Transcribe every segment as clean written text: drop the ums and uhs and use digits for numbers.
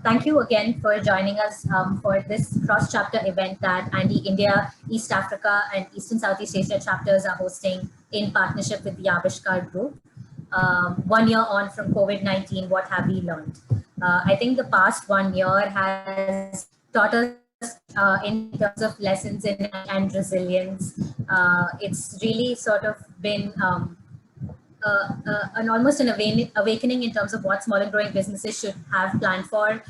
Thank you again for joining us for this cross-chapter event that ANDE India, East Africa, and Eastern Southeast Asia chapters are hosting in partnership with the Aavishkaar Group. 1 year on from COVID-19, what have we learned? I think the past 1 year has taught us in terms of lessons and resilience. It's really sort of been almost an awakening in terms of what small and growing businesses should have planned for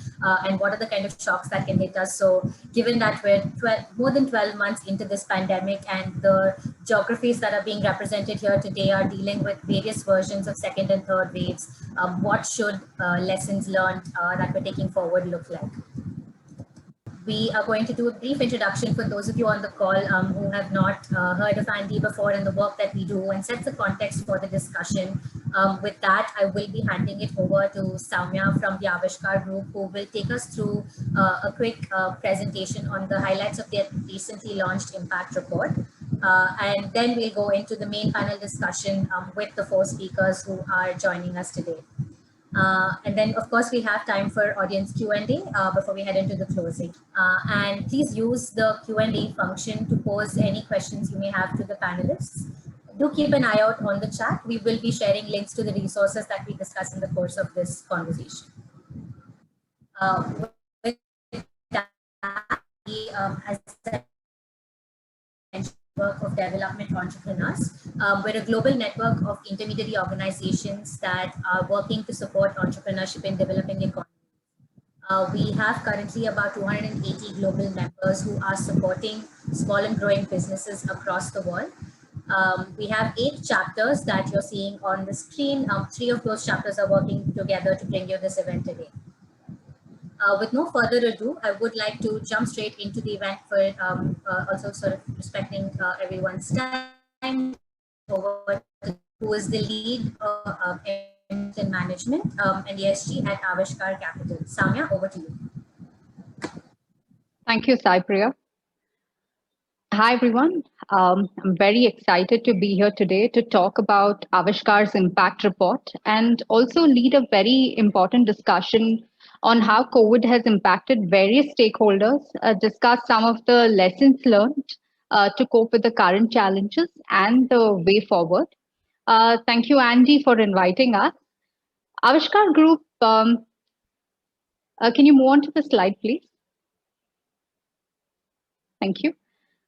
and what are the kind of shocks that can hit us. So given that we're more than 12 months into this pandemic and the geographies that are being represented here today are dealing with various versions of second and third waves, what should lessons learned that we're taking forward look like? We are going to do a brief introduction for those of you on the call who have not heard of ANDE before and the work that we do, and set the context for the discussion. With that, I will be handing it over to Soumya from the Aavishkaar Group, who will take us through a quick presentation on the highlights of their recently launched impact report. And then we'll go into the main panel discussion with the 4 speakers who are joining us today. And then, of course, we have time for audience Q&A before we head into the closing. And please use the Q&A function to pose any questions you may have to the panelists. Do keep an eye out on the chat. We will be sharing links to the resources that we discuss in the course of this conversation. With that, as network of development entrepreneurs. We're a global network of intermediary organizations that are working to support entrepreneurship in developing economies. We have currently about 280 global members who are supporting small and growing businesses across the world. We have 8 chapters that you're seeing on the screen. 3 of those chapters are working together to bring you this event today. With no further ado, I would like to jump straight into the event for also sort of respecting everyone's time. Over to who is the lead in management and ESG at Aavishkaar Capital. Soumya, over to you. Thank you, Sei Balai. Hi, everyone. I'm very excited to be here today to talk about Aavishkaar's impact report and also lead a very important discussion on how COVID has impacted various stakeholders, discuss some of the lessons learned to cope with the current challenges and the way forward. Thank you, ANDE, for inviting us. Aavishkaar Group, can you move on to the slide, please? Thank you.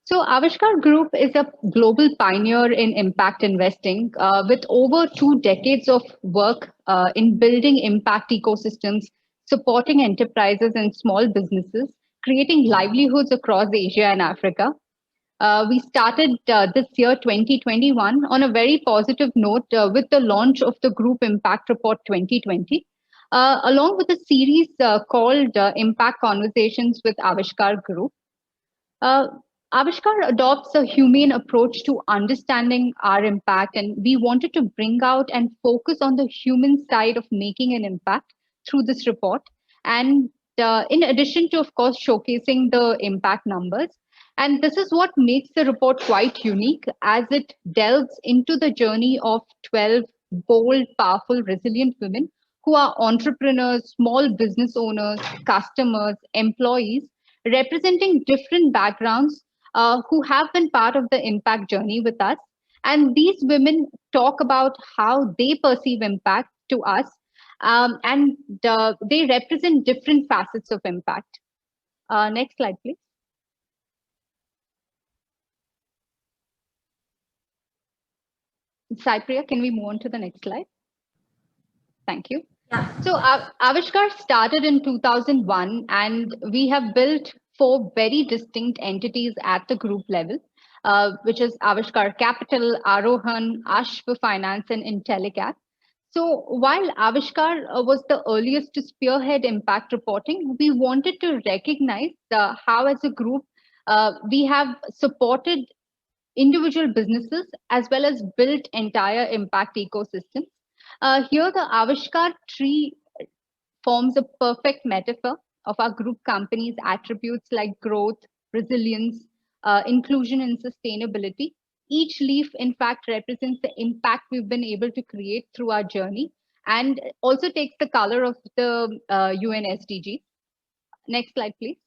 So Aavishkaar Group is a global pioneer in impact investing with over 2 decades of work in building impact ecosystems, supporting enterprises and small businesses, creating livelihoods across Asia and Africa. We started this year, 2021, on a very positive note with the launch of the Group Impact Report 2020, along with a series called Impact Conversations with Aavishkaar Group. Aavishkaar adopts a humane approach to understanding our impact, and we wanted to bring out and focus on the human side of making an impact through this report. And in addition to, of course, showcasing the impact numbers. And this is what makes the report quite unique, as it delves into the journey of 12 bold, powerful, resilient women who are entrepreneurs, small business owners, customers, employees, representing different backgrounds who have been part of the impact journey with us. And these women talk about how they perceive impact to us, and they represent different facets of impact. Next slide, please. Sei Balai, can we move on to the next slide? Thank you. Yeah. So Aavishkaar started in 2001, and we have built 4 very distinct entities at the group level, which is Aavishkaar Capital, Arohan, Ashva Finance, and Intellecap. So while Aavishkaar was the earliest to spearhead impact reporting, we wanted to recognize how as a group we have supported individual businesses as well as built entire impact ecosystems. Here the Aavishkaar Tree forms a perfect metaphor of our group companies' attributes like growth, resilience, inclusion, and sustainability. Each leaf, in fact, represents the impact we've been able to create through our journey, and also takes the color of the UN SDG. Next slide, please.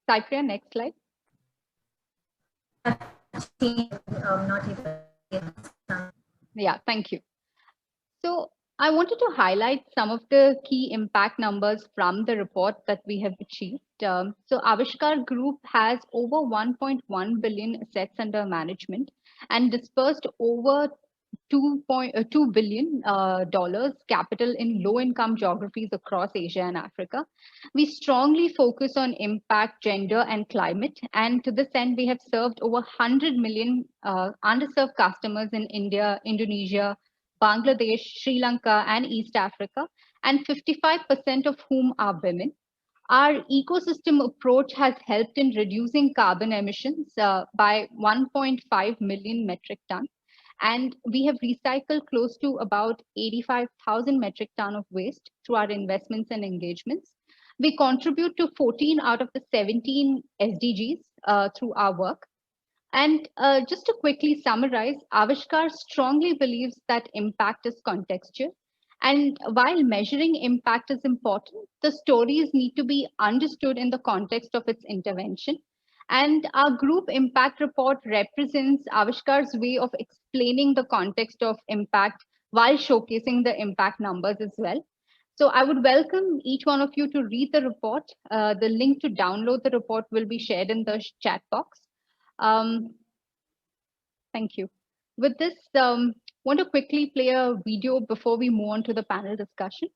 Cypria, next slide. Not even. Yeah, thank you. So I wanted to highlight some of the key impact numbers from the report that we have achieved. So Aavishkaar Group has over 1.1 billion assets under management and dispersed over $2 billion dollars capital in low-income geographies across Asia and Africa. We strongly focus on impact, gender, and climate. And to this end, we have served over 100 million underserved customers in India, Indonesia, Bangladesh, Sri Lanka, and East Africa, and 55% of whom are women. Our ecosystem approach has helped in reducing carbon emissions by 1.5 million metric tons. And we have recycled close to about 85,000 metric ton of waste through our investments and engagements. We contribute to 14 out of the 17 SDGs through our work. And just to quickly summarize, Avishkar strongly believes that impact is contextual. And while measuring impact is important, the stories need to be understood in the context of its intervention. And our group impact report represents Avishkar's way of explaining the context of impact while showcasing the impact numbers as well. So I would welcome each one of you to read the report. The link to download the report will be shared in the chat box. Thank you. With this, want to quickly play a video before we move on to the panel discussion.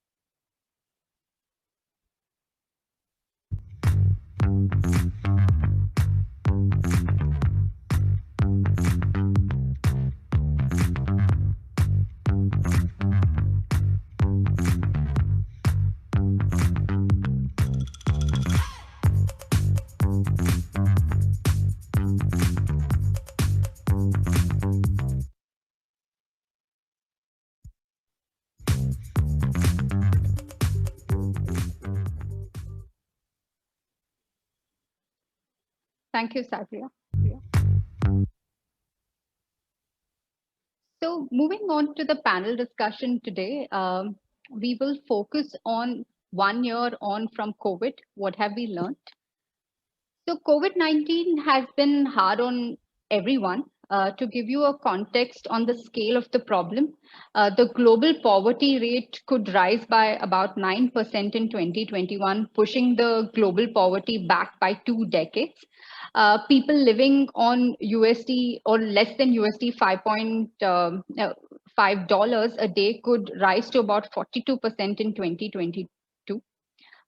Thank you, Satya. So moving on to the panel discussion today, we will focus on 1 year on from COVID. What have we learned? So COVID-19 has been hard on everyone. To give you a context on the scale of the problem, the global poverty rate could rise by about 9% in 2021, pushing the global poverty back by 2 decades. People living on USD or less than USD $5 a day could rise to about 42% in 2022.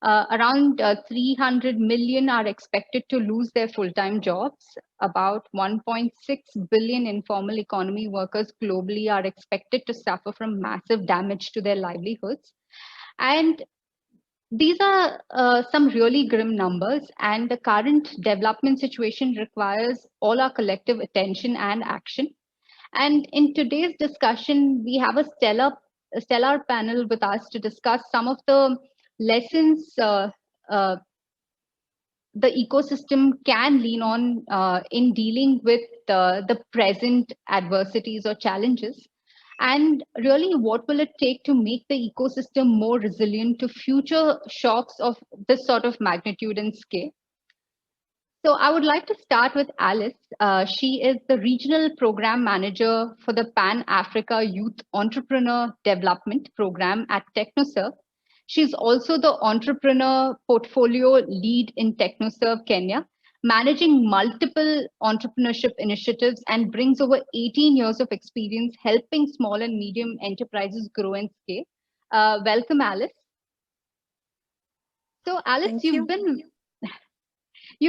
Around 300 million are expected to lose their full-time jobs. About 1.6 billion informal economy workers globally are expected to suffer from massive damage to their livelihoods. And these are some really grim numbers, and the current development situation requires all our collective attention and action. And in today's discussion, we have a stellar panel with us to discuss some of the lessons the ecosystem can lean on in dealing with the present adversities or challenges. And really, what will it take to make the ecosystem more resilient to future shocks of this sort of magnitude and scale? So I would like to start with Alice. She is the Regional Program Manager for the Pan-Africa Youth Entrepreneur Development Program at Technoserve. She's also the Entrepreneur Portfolio Lead in Technoserve Kenya, managing multiple entrepreneurship initiatives and brings over 18 years of experience helping small and medium enterprises grow and scale. Welcome, Alice. So Alice, you've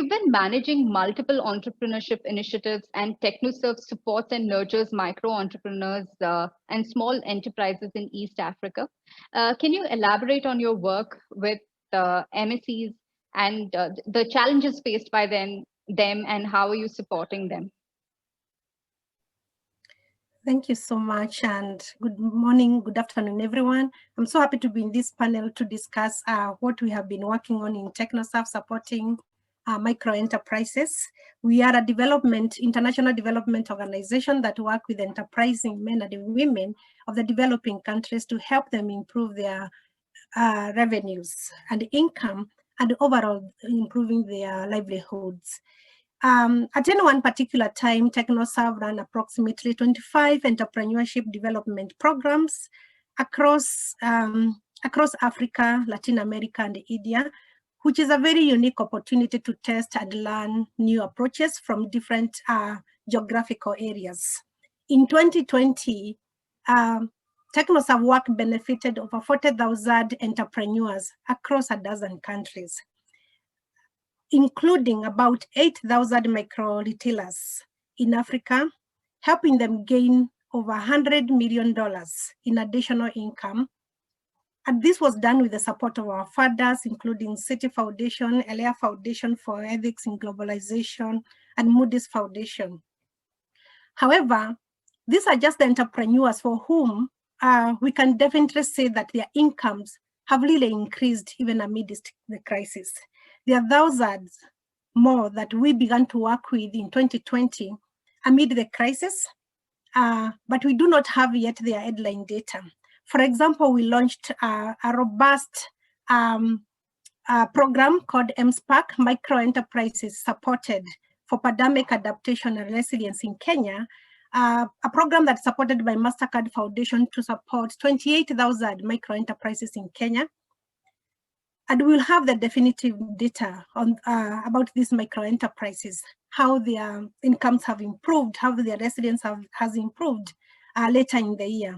been managing multiple entrepreneurship initiatives, and Technoserve supports and nurtures micro entrepreneurs and small enterprises in East Africa. Can you elaborate on your work with MSEs and the challenges faced by them, and how are you supporting them? Thank you so much, and good morning, good afternoon, everyone. I'm so happy to be in this panel to discuss what we have been working on in Technoserve, supporting micro enterprises. We are a international development organization that work with enterprising men and women of the developing countries to help them improve their revenues and income and overall improving their livelihoods. At any one particular time, Technoserve ran approximately 25 entrepreneurship development programs across Africa, Latin America, and India, which is a very unique opportunity to test and learn new approaches from different geographical areas. In 2020, Technoserve work benefited over 40,000 entrepreneurs across a dozen countries, including about 8,000 micro retailers in Africa, helping them gain over $100 million in additional income. And this was done with the support of our funders, including City Foundation, Elia Foundation for Ethics in Globalization, and Moody's Foundation. However, these are just the entrepreneurs for whom we can definitely say that their incomes have really increased even amidst the crisis. There are thousands more that we began to work with in 2020 amid the crisis, but we do not have yet their headline data. For example, we launched a robust program called MSPAC, Micro Enterprises Supported for Pandemic Adaptation and Resilience in Kenya, a program that's supported by MasterCard Foundation to support 28,000 micro enterprises in Kenya. And we'll have the definitive data on about these micro enterprises, how their incomes have improved, how their resilience has improved later in the year.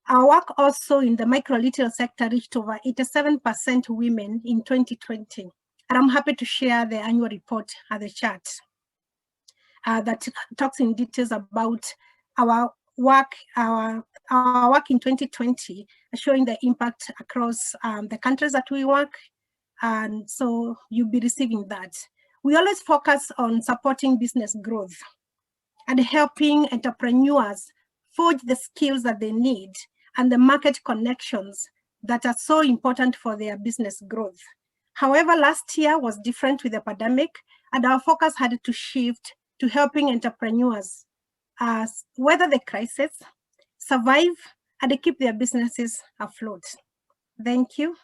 Our work also in the micro retail sector reached over 87% women in 2020. And I'm happy to share the annual report at the chart that talks in details about our work in 2020, showing the impact across the countries that we work. And so you'll be receiving that. We always focus on supporting business growth and helping entrepreneurs forge the skills that they need and the market connections that are so important for their business growth. However, last year was different with the pandemic, and our focus had to shift to helping entrepreneurs weather the crisis, survive, and keep their businesses afloat. Thank you.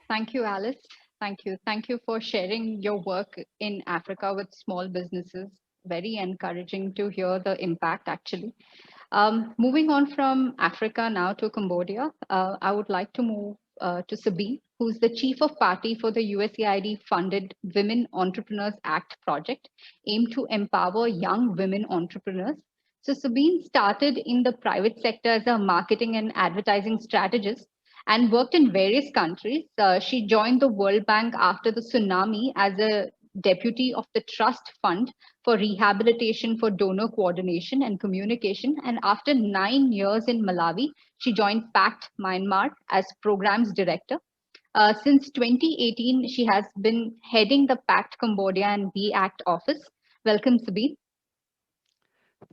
Thank you, Alice. Thank you. Thank you for sharing your work in Africa with small businesses. Very encouraging to hear the impact, actually. Moving on from Africa now to Cambodia, I would like to move to Sabine, who's the Chief of Party for the USAID-funded Women Entrepreneurs Act project, aimed to empower young women entrepreneurs. So Sabine started in the private sector as a marketing and advertising strategist and worked in various countries. She joined the World Bank after the tsunami as a deputy of the Trust Fund for Rehabilitation for Donor Coordination and Communication. And after 9 years in Malawi, she joined PACT Myanmar as programs director. Since 2018, she has been heading the PACT Cambodia and VACT office. Welcome, Sabine.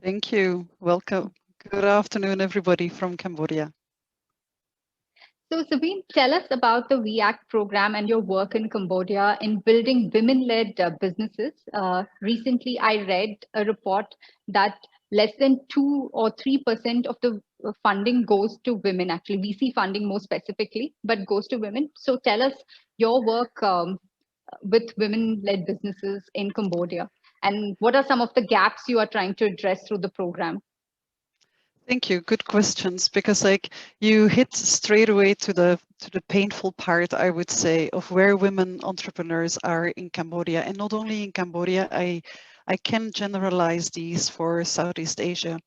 Thank you. Welcome. Good afternoon, everybody from Cambodia. So Sabine, tell us about the VACT program and your work in Cambodia in building women-led businesses. Recently, I read a report that less than 2 or 3% of the funding goes to women, actually VC funding more specifically, but goes to women. So tell us your work with women-led businesses in Cambodia, and what are some of the gaps you are trying to address through the program? Thank you. Good questions, because like you hit straight away to the painful part, I would say, of where women entrepreneurs are in Cambodia, and not only in Cambodia. I can generalize these for Southeast Asia.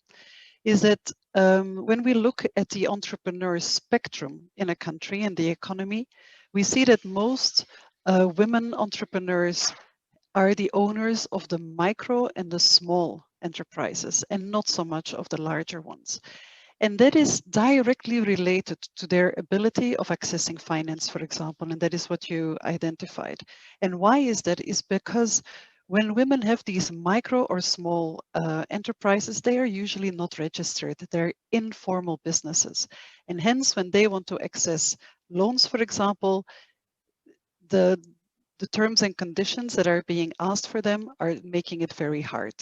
Is that when we look at the entrepreneur spectrum in a country and the economy, we see that most women entrepreneurs are the owners of the micro and the small enterprises, and not so much of the larger ones. And that is directly related to their ability of accessing finance, for example, and that is what you identified. And why is that? Is because when women have these micro or small enterprises, they are usually not registered. They're informal businesses. And hence, when they want to access loans, for example, the the terms and conditions that are being asked for them are making it very hard.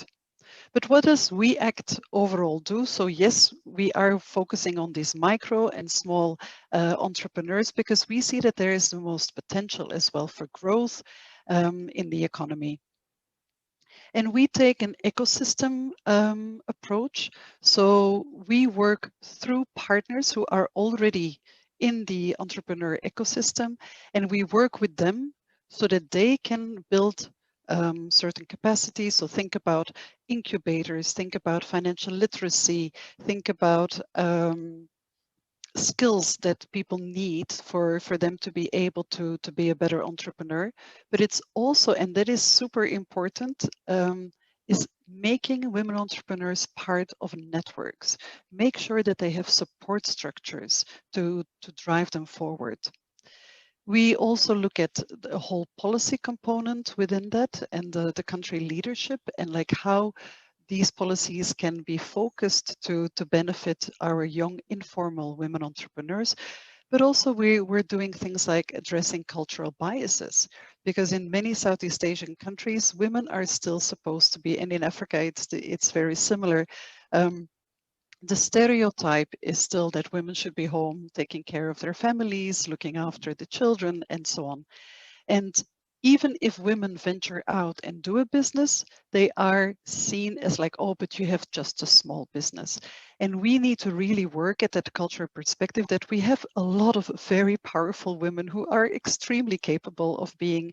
But what does We Act overall do? So yes, we are focusing on these micro and small entrepreneurs because we see that there is the most potential as well for growth in the economy. And we take an ecosystem approach. So we work through partners who are already in the entrepreneur ecosystem, and we work with them so that they can build certain capacities. So think about incubators, think about financial literacy, think about skills that people need for them to be able to be a better entrepreneur. But it's also, and that is super important, is making women entrepreneurs part of networks. Make sure that they have support structures to drive them forward. We also look at the whole policy component within that and the country leadership and like how these policies can be focused to benefit our young informal women entrepreneurs. But also we're doing things like addressing cultural biases, because in many Southeast Asian countries, women are still supposed to be, and in Africa it's very similar. The stereotype is still that women should be home taking care of their families, looking after the children, and so on. And even if women venture out and do a business, they are seen as like, oh, but you have just a small business. And we need to really work at that cultural perspective that we have a lot of very powerful women who are extremely capable of being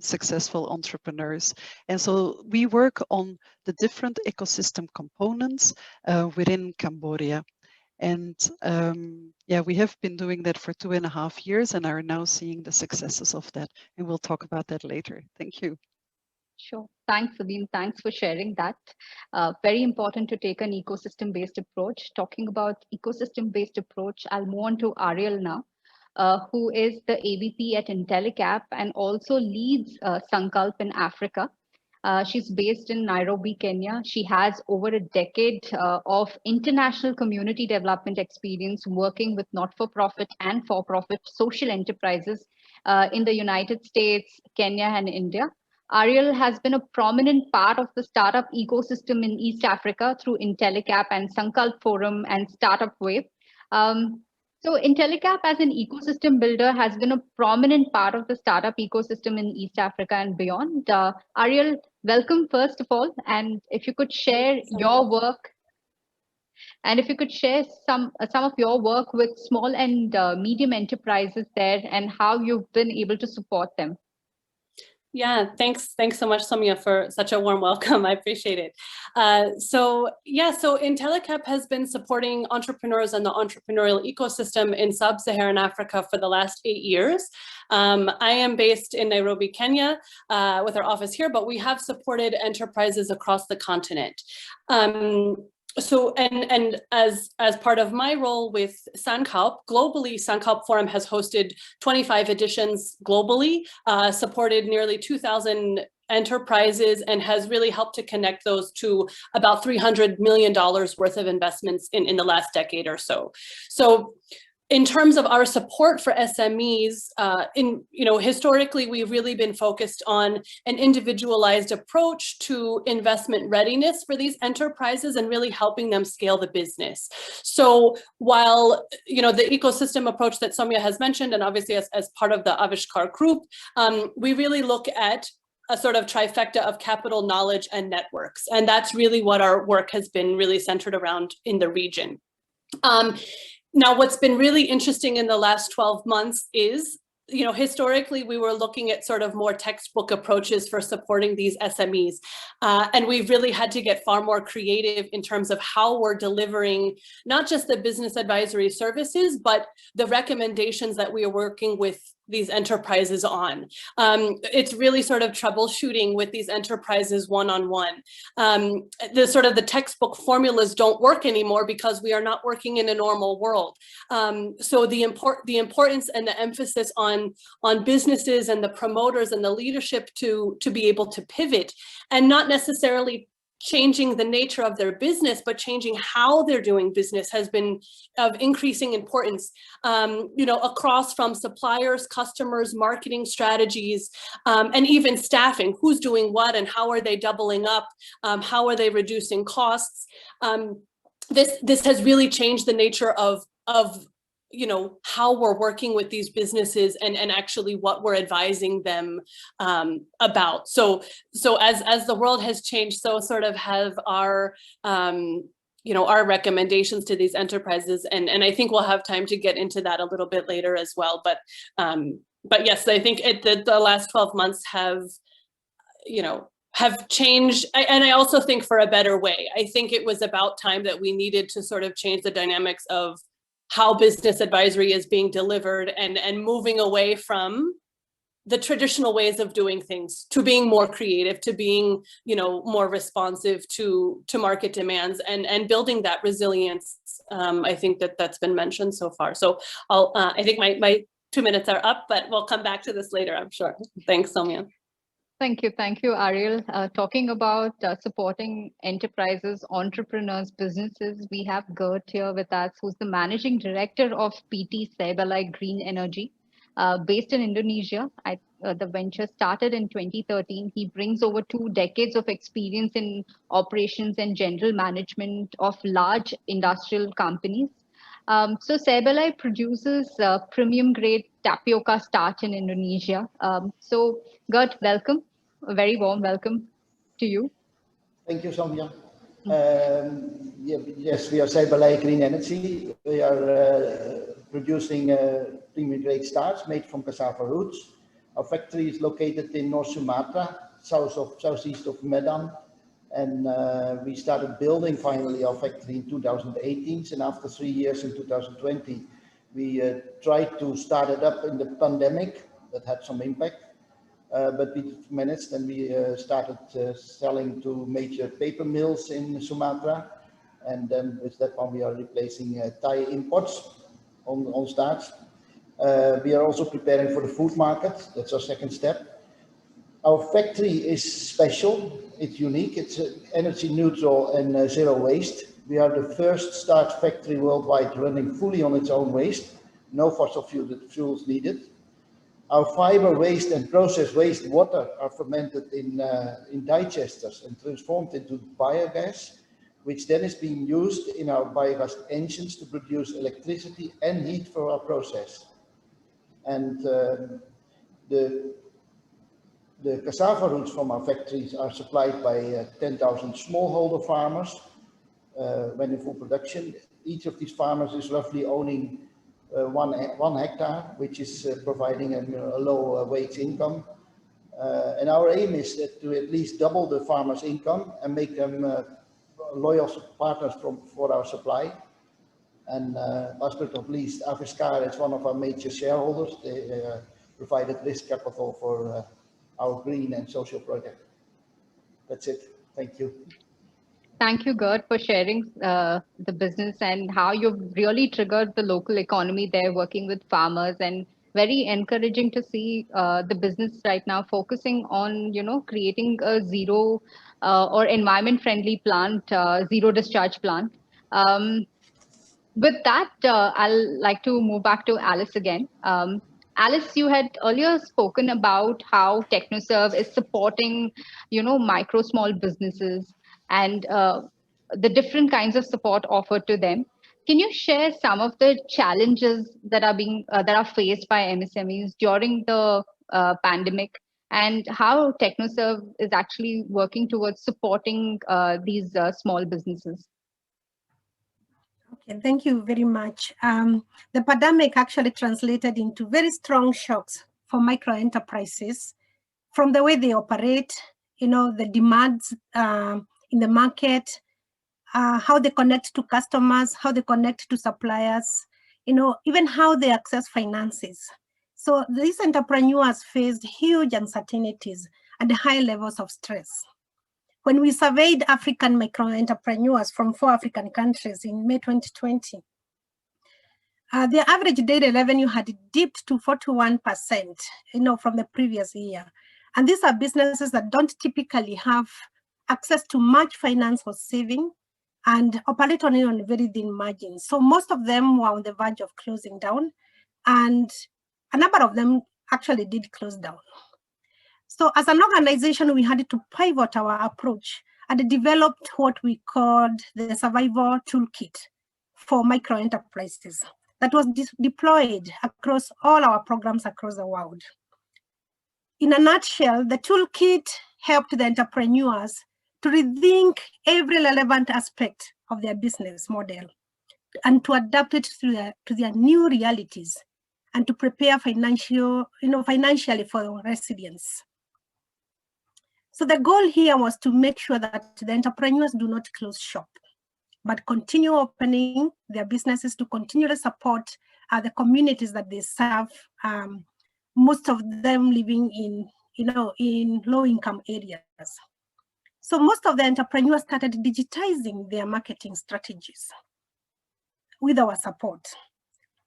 successful entrepreneurs. And so we work on the different ecosystem components within Cambodia. And yeah, we have been doing that for 2.5 years and are now seeing the successes of that. And we'll talk about that later. Thank you. Sure. Thanks, Sabine. Thanks for sharing that. Very important to take an ecosystem-based approach. Talking about ecosystem-based approach, I'll move on to Ariel now, who is the AVP at Intellecap and also leads Sankalp in Africa. She's based in Nairobi, Kenya. She has over a decade of international community development experience working with not-for-profit and for-profit social enterprises in the United States, Kenya, and India. Ariel has been a prominent part of the startup ecosystem in East Africa through Intellecap and Sankalp Forum and Startup Wave. So Intellecap as an ecosystem builder has been a prominent part of the startup ecosystem in East Africa and beyond. Ariel, welcome first of all, and if you could share your work, and if you could share some of your work with small and medium enterprises there and how you've been able to support them. Yeah, thanks so much, Soumya, for such a warm welcome. I appreciate it. So Intellecap has been supporting entrepreneurs and the entrepreneurial ecosystem in sub-Saharan Africa for the last 8 years. I am based in Nairobi, Kenya, with our office here, but we have supported enterprises across the continent. So, and as part of my role with Sankalp, globally, Sankalp Forum has hosted 25 editions globally, supported nearly 2,000 enterprises, and has really helped to connect those to about $300 million worth of investments in the last decade or so. So, in terms of our support for SMEs, historically, we've really been focused on an individualized approach to investment readiness for these enterprises and really helping them scale the business. So while, the ecosystem approach that Soumya has mentioned, and obviously as part of the Aavishkaar Group, we really look at a sort of trifecta of capital, knowledge, and networks. And that's really what our work has been really centered around in the region. Now, what's been really interesting in the last 12 months is, historically, we were looking at sort of more textbook approaches for supporting these SMEs. And we've really had to get far more creative in terms of how we're delivering not just the business advisory services, but the recommendations that we are working with these enterprises on. It's really sort of troubleshooting with these enterprises one-on-one. The textbook formulas don't work anymore because we are not working in a normal world. So the importance and the emphasis on businesses and the promoters and the leadership to be able to pivot and not necessarily changing the nature of their business, but changing how they're doing business has been of increasing importance, across from suppliers, customers, marketing strategies, and even staffing. Who's doing what and how are they doubling up? How are they reducing costs? This has really changed the nature of how we're working with these businesses and actually what we're advising them about. So as the world has changed, so sort of have our our recommendations to these enterprises, and I think we'll have time to get into that a little bit later as well. But yes, I think the last 12 months have changed, and I also think for a better way. I think it was about time that we needed to sort of change the dynamics of how business advisory is being delivered and moving away from the traditional ways of doing things to being more creative, to being, more responsive to market demands and building that resilience. I think that's been mentioned so far. So I think my 2 minutes are up, but we'll come back to this later, I'm sure. Thanks, Soumya. Thank you, Ariel. Talking about supporting enterprises, entrepreneurs, businesses, we have Gert here with us, who's the Managing Director of PT Sei Balai Green Energy, based in Indonesia. The venture started in 2013. He brings over 2 decades of experience in operations and general management of large industrial companies. So Sei Balai produces premium grade tapioca starch in Indonesia. So Gert, welcome, a very warm welcome to you. Thank you, Soumya. Yes, we are Sei Balai Green Energy. We are producing premium grade starch made from cassava roots. Our factory is located in North Sumatra, southeast of Medan. And we started building finally our factory in 2018, and after 3 years in 2020, we tried to start it up in the pandemic. That had some impact, but we managed, and we started selling to major paper mills in Sumatra, and then with that one we are replacing Thai imports on starch. We are also preparing for the food market. That's our second step. Our factory is special. It's unique. It's energy neutral and zero waste. We are the first starch factory worldwide running fully on its own waste. No fossil fuels needed. Our fiber waste and process waste water are fermented in digesters and transformed into biogas, which then is being used in our biogas engines to produce electricity and heat for our process. And the cassava roots from our factories are supplied by 10,000 smallholder farmers when in full production. Each of these farmers is roughly owning 1 hectare, which is providing a low wage income. And our aim is to at least double the farmers' income and make them loyal partners for our supply. And last but not least, Aavishkaar is one of our major shareholders. They provided risk capital for our green and social project. That's it. Thank you. Thank you, Gert, for sharing the business and how you've really triggered the local economy there, working with farmers, and very encouraging to see the business right now focusing on, creating a zero or environment-friendly plant, zero discharge plant. With that, I'll like to move back to Alice again. Alice, you had earlier spoken about how Technoserve is supporting, micro small businesses and the different kinds of support offered to them. Can you share some of the challenges that are faced by MSMEs during the pandemic, and how Technoserve is actually working towards supporting these small businesses? Okay, thank you very much. The pandemic actually translated into very strong shocks for micro enterprises from the way they operate, the demands in the market, how they connect to customers, how they connect to suppliers, even how they access finances. So these entrepreneurs faced huge uncertainties and high levels of stress. When we surveyed African micro entrepreneurs from 4 African countries in May 2020, their average daily revenue had dipped to 41%, from the previous year. And these are businesses that don't typically have access to much finance for saving, and operate only on very thin margins. So most of them were on the verge of closing down, and a number of them actually did close down. So as an organization, we had to pivot our approach and developed what we called the survival toolkit for micro enterprises that was deployed across all our programs across the world. In a nutshell, the toolkit helped the entrepreneurs to rethink every relevant aspect of their business model and to adapt it to their new realities and to prepare financially for resilience. So the goal here was to make sure that the entrepreneurs do not close shop, but continue opening their businesses to continue to support the communities that they serve, most of them living in low-income areas. So most of the entrepreneurs started digitizing their marketing strategies with our support.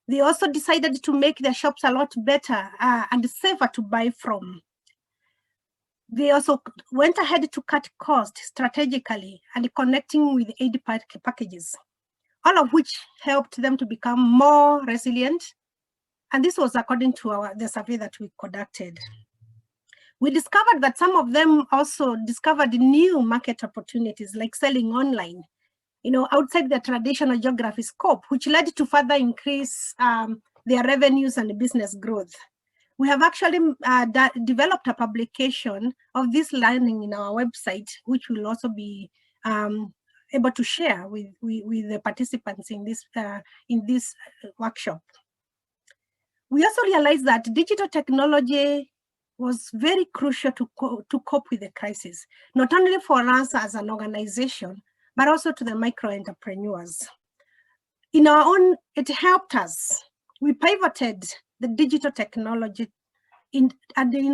They also decided to make their shops a lot better and safer to buy from. They also went ahead to cut costs strategically and connecting with aid packages, all of which helped them to become more resilient. And this was according to the survey that we conducted. We discovered that some of them also discovered new market opportunities like selling online, outside their traditional geography scope, which led to further increase their revenues and business growth. We have actually developed a publication of this learning in our website, which we'll also be able to share with the participants in this workshop. We also realized that digital technology was very crucial to cope with the crisis, not only for us as an organization, but also to the micro entrepreneurs. It helped us. We pivoted the digital technology in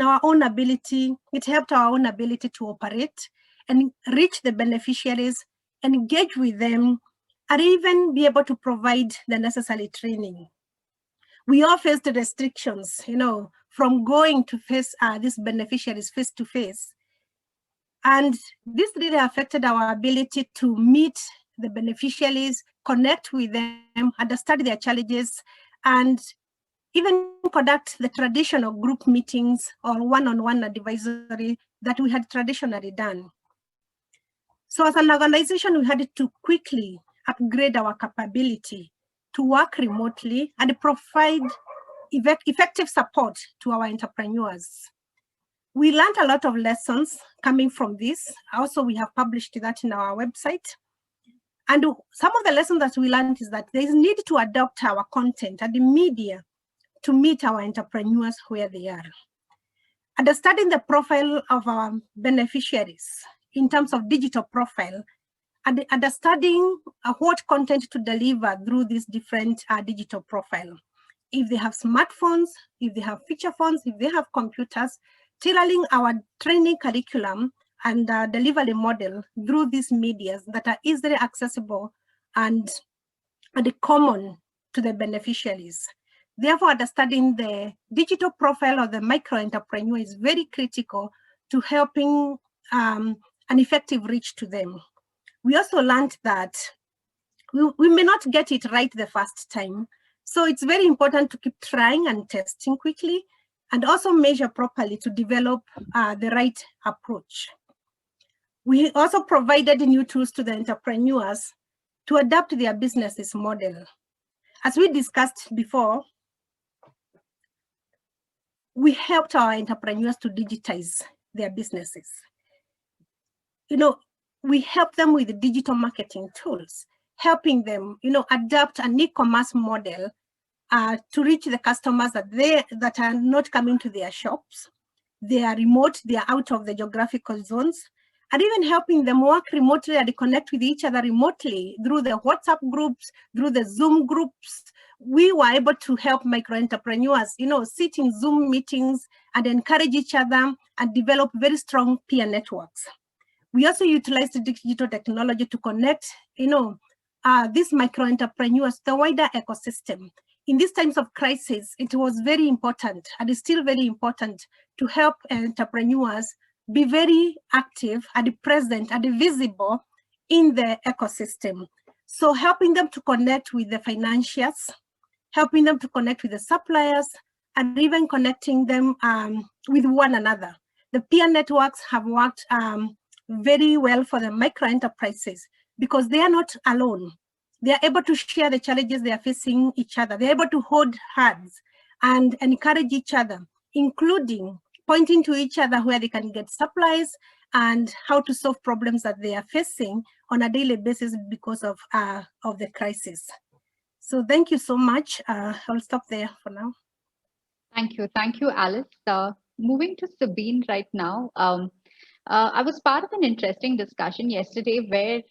our own ability. It helped our own ability to operate and reach the beneficiaries, engage with them, and even be able to provide the necessary training. We all faced restrictions, from going to face these beneficiaries face to face. And this really affected our ability to meet the beneficiaries, connect with them, understand their challenges, and even conduct the traditional group meetings or one-on-one advisory that we had traditionally done. So as an organization, we had to quickly upgrade our capability to work remotely and provide effective support to our entrepreneurs. We learned a lot of lessons coming from this. Also, we have published that in our website. And some of the lessons that we learned is that there is need to adapt our content and the media to meet our entrepreneurs where they are. Understanding the profile of our beneficiaries in terms of digital profile, and understanding what content to deliver through this different digital profile. If they have smartphones, if they have feature phones, if they have computers, tailoring our training curriculum and delivery model through these medias that are easily accessible and common to the beneficiaries. Therefore, understanding the digital profile of the micro entrepreneur is very critical to helping an effective reach to them. We also learned that we may not get it right the first time. So it's very important to keep trying and testing quickly and also measure properly to develop the right approach. We also provided new tools to the entrepreneurs to adapt their business model. As we discussed before, we helped our entrepreneurs to digitize their businesses. We help them with the digital marketing tools, helping them, adapt an e-commerce model to reach the customers that are not coming to their shops. They are remote, they are out of the geographical zones, and even helping them work remotely and connect with each other remotely through the WhatsApp groups, through the Zoom groups. We were able to help micro entrepreneurs, sit in Zoom meetings and encourage each other and develop very strong peer networks. We also utilized digital technology to connect, these micro entrepreneurs to the wider ecosystem. In these times of crisis, it was very important and is still very important to help entrepreneurs be very active and present and visible in the ecosystem. So helping them to connect with the financiers, helping them to connect with the suppliers, and even connecting them with one another. The peer networks have worked very well for the micro enterprises because they are not alone. They are able to share the challenges they are facing each other. They're able to hold hands and encourage each other, including pointing to each other where they can get supplies and how to solve problems that they are facing on a daily basis because of the crisis. So thank you so much. I'll stop there for now. Thank you, Alice. Moving to Sabine right now. I was part of an interesting discussion yesterday where,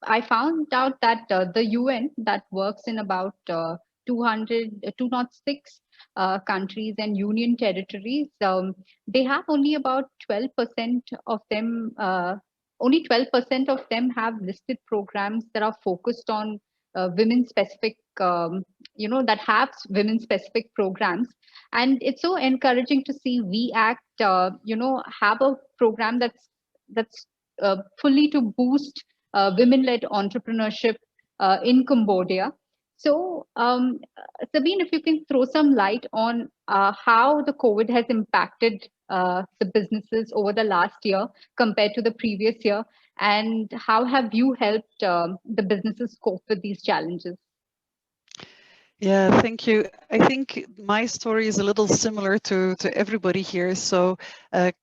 I found out that the UN that works in about 206 countries and union territories, they have only about 12% of them, only 12% of them have listed programs that are focused on women specific, that have women specific programs. And it's so encouraging to see We Act, have a program that's fully to boost women-led entrepreneurship in Cambodia. So, Sabine, if you can throw some light on how the COVID has impacted the businesses over the last year compared to the previous year, and how have you helped the businesses cope with these challenges? Yeah, thank you. I think my story is a little similar to everybody here. So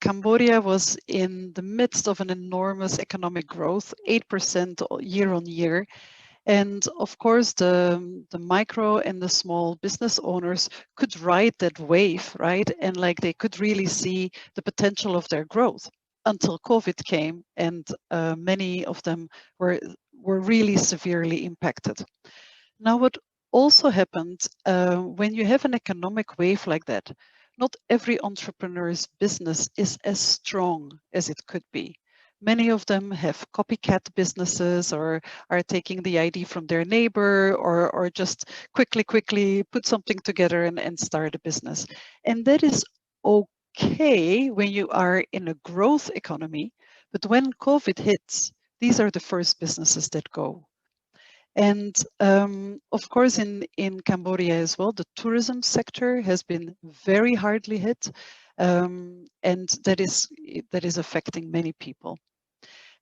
Cambodia was in the midst of an enormous economic growth, 8% year on year. And of course, the micro and the small business owners could ride that wave, right? And like they could really see the potential of their growth until COVID came, and many of them were really severely impacted. Now, what also happened when you have an economic wave like that, not every entrepreneur's business is as strong as it could be. Many of them have copycat businesses or are taking the idea from their neighbor or just quickly put something together and start a business. And that is okay when you are in a growth economy, but when COVID hits, these are the first businesses that go. And of course, in Cambodia as well, the tourism sector has been very hardly hit, and that is affecting many people.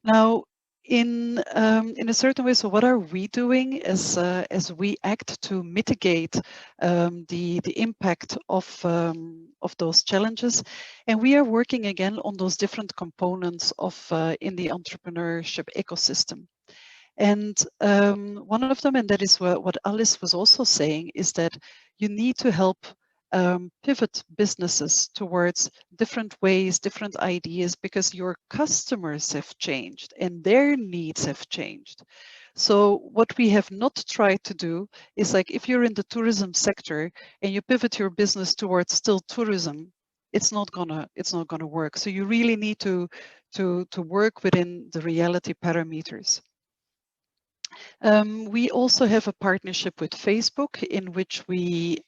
Now, in a certain way, so what are we doing as we act to mitigate the impact of those challenges? And we are working again on those different components of in the entrepreneurship ecosystem. And one of them, and that is what Alice was also saying, is that you need to help pivot businesses towards different ways, different ideas, because your customers have changed and their needs have changed. So what we have not tried to do is, like, if you're in the tourism sector and you pivot your business towards still tourism, it's not gonna work. So you really need to work within the reality parameters. We also have a partnership with Facebook in which we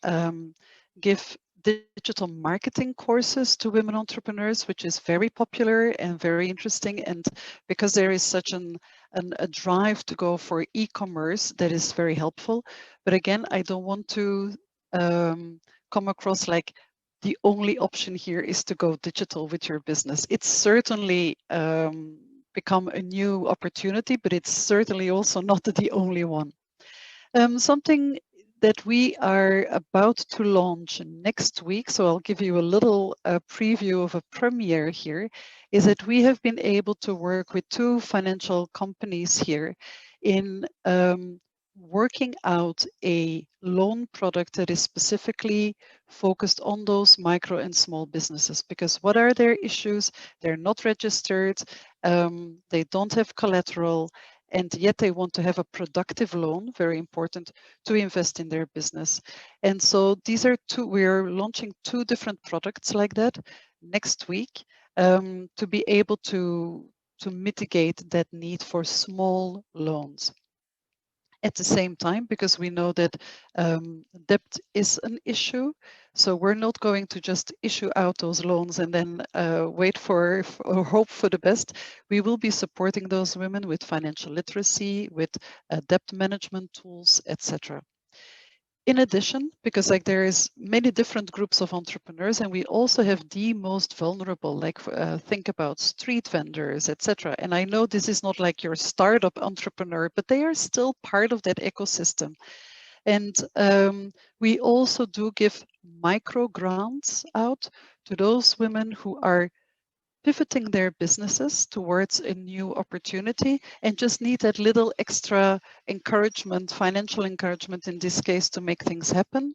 give digital marketing courses to women entrepreneurs, which is very popular and very interesting. And because there is such a drive to go for e-commerce, that is very helpful. But again, I don't want to come across like the only option here is to go digital with your business. It's certainly become a new opportunity, but it's certainly also not the only one. Something that we are about to launch next week, so I'll give you a little preview of a premiere here, is that we have been able to work with 2 financial companies here in working out a loan product that is specifically focused on those micro and small businesses. Because what are their issues? They're not registered, they don't have collateral, and yet they want to have a productive loan, very important, to invest in their business. And so these are 2, we're launching 2 different products like that next week to be able to mitigate that need for small loans. at the same time, because we know that debt is an issue. So we're not going to just issue out those loans and then wait for or hope for the best. We will be supporting those women with financial literacy, with debt management tools, etc. In addition, because like there is many different groups of entrepreneurs, and we also have the most vulnerable, like think about street vendors, etc. And I know this is not like your startup entrepreneur, but they are still part of that ecosystem. And we also do give micro grants out to those women who are pivoting their businesses towards a new opportunity and just need that little extra encouragement, financial encouragement in this case, to make things happen.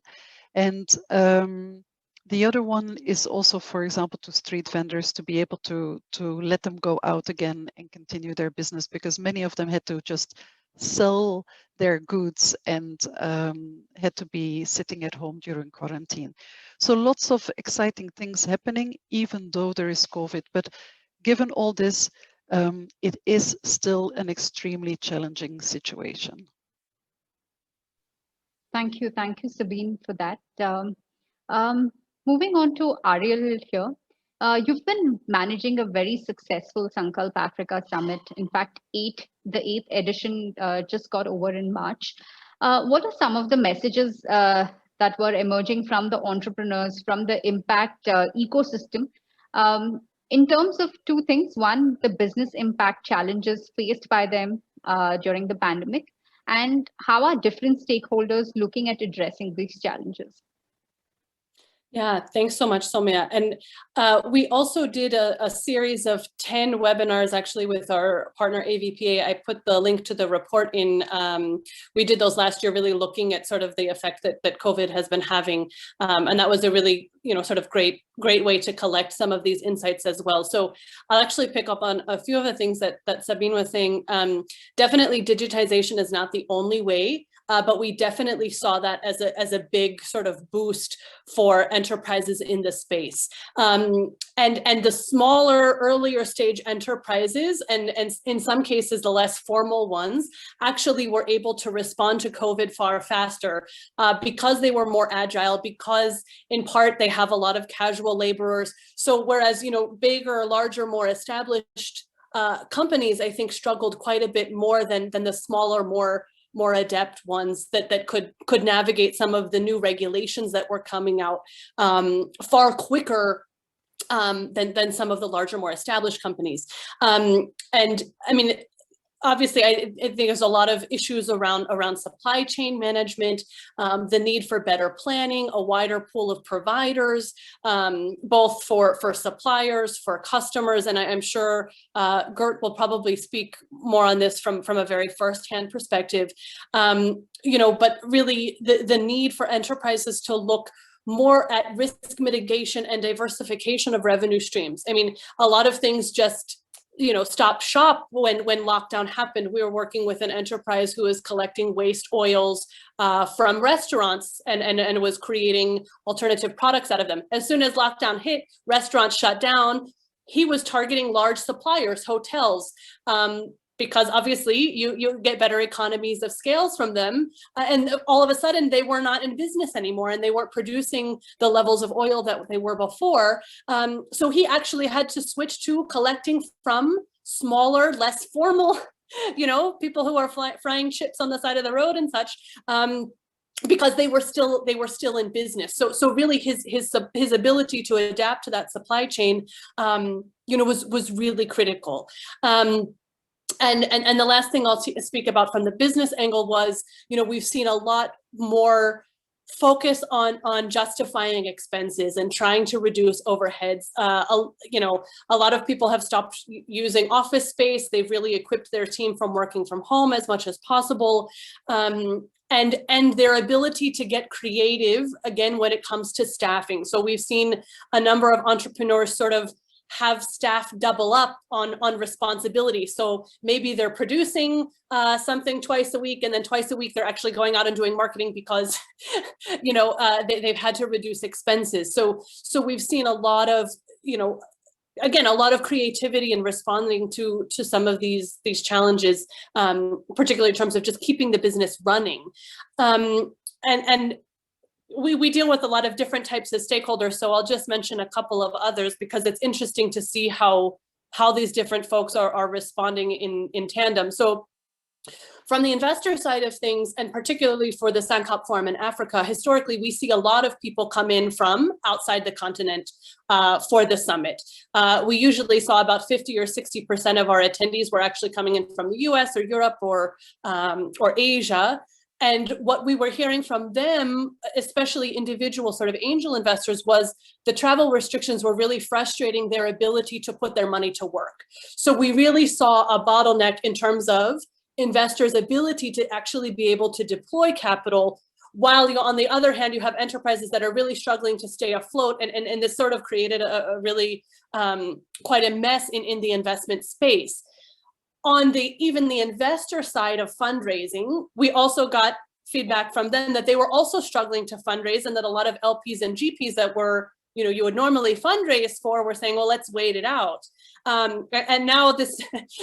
And the other one is also, for example, to street vendors to be able to let them go out again and continue their business, because many of them had to just sell their goods and had to be sitting at home during quarantine. So lots of exciting things happening, even though there is COVID. But given all this, it is still an extremely challenging situation. Thank you, Sabine, for that. Moving on to Ariel here. You've been managing a very successful Sankalp Africa Summit. In fact, the 8th edition just got over in March. What are some of the messages that were emerging from the entrepreneurs, from the impact ecosystem, in terms of two things? One, the business impact challenges faced by them during the pandemic, and how are different stakeholders looking at addressing these challenges? Yeah, thanks so much, Soumya. And we also did a series of 10 webinars actually with our partner AVPA. I put the link to the report in. We did those last year, really looking at sort of the effect that COVID has been having. And that was a really, sort of great way to collect some of these insights as well. So I'll actually pick up on a few of the things that Sabine was saying. Definitely digitization is not the only way. But we definitely saw that as a big sort of boost for enterprises in the space. And the smaller, earlier stage enterprises, and in some cases the less formal ones, actually were able to respond to COVID far faster because they were more agile, because in part they have a lot of casual laborers. So whereas, bigger, larger, more established companies, I think, struggled quite a bit more than the smaller, more adept ones that could navigate some of the new regulations that were coming out far quicker than some of the larger, more established companies. And I mean, obviously, I think there's a lot of issues around supply chain management, the need for better planning, a wider pool of providers, both for suppliers, for customers, and I'm sure Gert will probably speak more on this from a very firsthand perspective. But really the need for enterprises to look more at risk mitigation and diversification of revenue streams. I mean, a lot of things just stop shop when lockdown happened. We were working with an enterprise who is collecting waste oils from restaurants and was creating alternative products out of them. As soon as lockdown hit, restaurants shut down. He was targeting large suppliers, hotels, because obviously you get better economies of scales from them. And all of a sudden they were not in business anymore and they weren't producing the levels of oil that they were before. So he actually had to switch to collecting from smaller, less formal, people who are frying chips on the side of the road and such. Because they were still in business. So really his ability to adapt to that supply chain, was really critical. And the last thing I'll speak about from the business angle was, we've seen a lot more focus on justifying expenses and trying to reduce overheads. A lot of people have stopped using office space. They've really equipped their team from working from home as much as possible. And their ability to get creative, again, when it comes to staffing. So we've seen a number of entrepreneurs sort of have staff double up on responsibility. So maybe they're producing something twice a week, and then twice a week they're actually going out and doing marketing because they've had to reduce expenses. So we've seen a lot of again, a lot of creativity in responding to some of these challenges, particularly in terms of just keeping the business running. And we deal with a lot of different types of stakeholders, so I'll just mention a couple of others because it's interesting to see how these different folks are responding in tandem. So from the investor side of things, and particularly for the SANCOP Forum in Africa, historically, we see a lot of people come in from outside the continent for the summit. We usually saw about 50 or 60% of our attendees were actually coming in from the US or Europe or Asia. And what we were hearing from them, especially individual sort of angel investors, was the travel restrictions were really frustrating their ability to put their money to work. So we really saw a bottleneck in terms of investors' ability to actually be able to deploy capital, while on the other hand, you have enterprises that are really struggling to stay afloat, and this sort of created a really quite a mess in the investment space. On even the investor side of fundraising, we also got feedback from them that they were also struggling to fundraise, and that a lot of LPs and GPs that were, you would normally fundraise for were saying, well, let's wait it out. And now this,